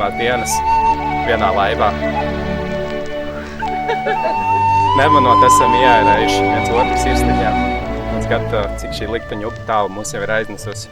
nākamās dienas vienā laivā. Nemanot, esam ieērējuši viens otru sirsniņā. Un skat, cik šī likteņa upe tālu mūs jau ir aiznesusi.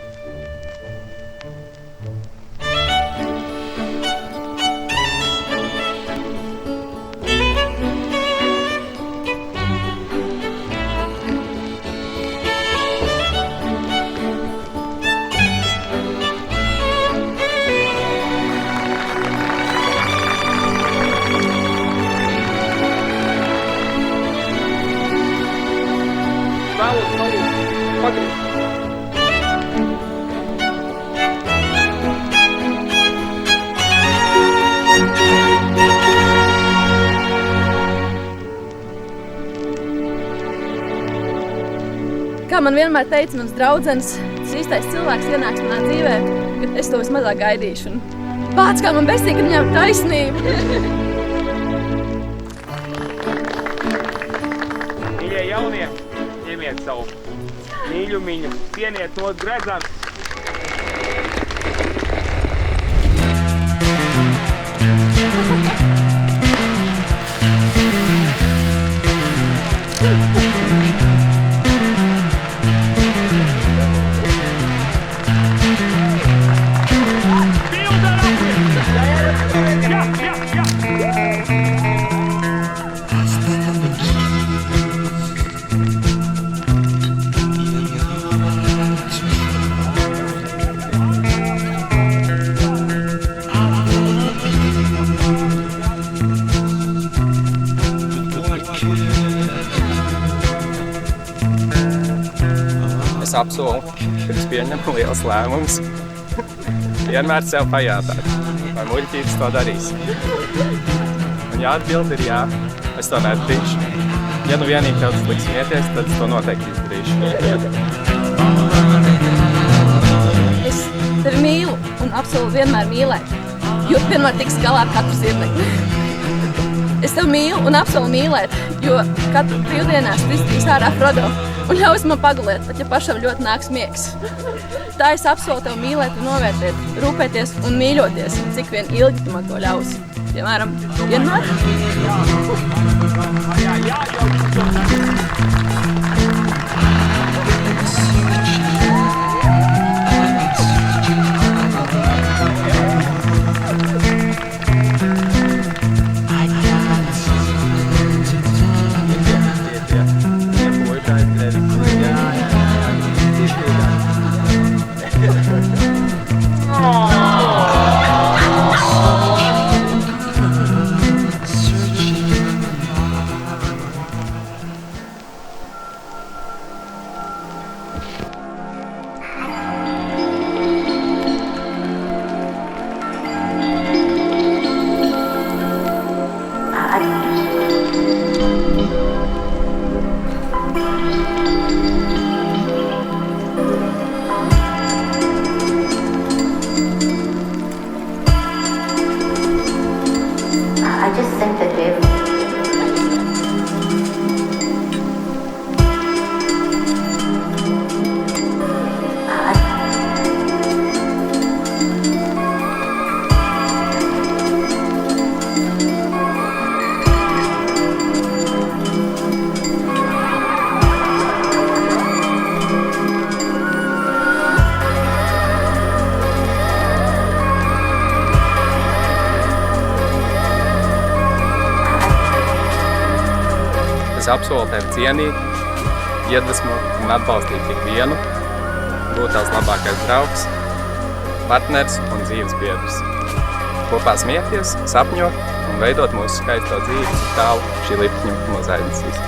Kā man vienmēr teica mans draudzenes, tas īstais cilvēks ienāks manā dzīvē, kad es to vismazāk gaidīšu. Un vārds, kā man besīgi, ka viņam ir taisnība. Mīļie jaunie, ņemiet savu mīļumiņu, cieniet tos gredzams. Es apsolu, kad es pieņemu liels lēmums, vienmēr sev pajautāt, vai muļķības to darīs. Un ja atbildi ir jā, es to nedarīšu. Ja nu vienīgi tev tas liks smieties, tad es to noteikti izdarīšu. Es tevi mīlu un apsolu vienmēr mīlēt, jo vienmēr tiks galā ar katru zirnekli. Es tevi mīlu un apsolu mīlēt, jo katru brīvdienās tu iztīs ārā Frodo un ļaus man pagulēt, pat ja pašam ļoti nāks miegs. Tā es apsolu tevi mīlēt un novērtēt, rūpēties un mīļoties, cik vien ilgi tu man to ļausi. Piemēram, vienmēr. I just sent the gift. Es apsolu tevi cienīt, iedvesmot un atbalstīt ikvienu, būt tavs labākais draugs, partners un dzīves biedrs. Kopā smieties, sapņot un veidot mūsu skaisto dzīvi, cik tālu šī likteņa mūs aiznesīs.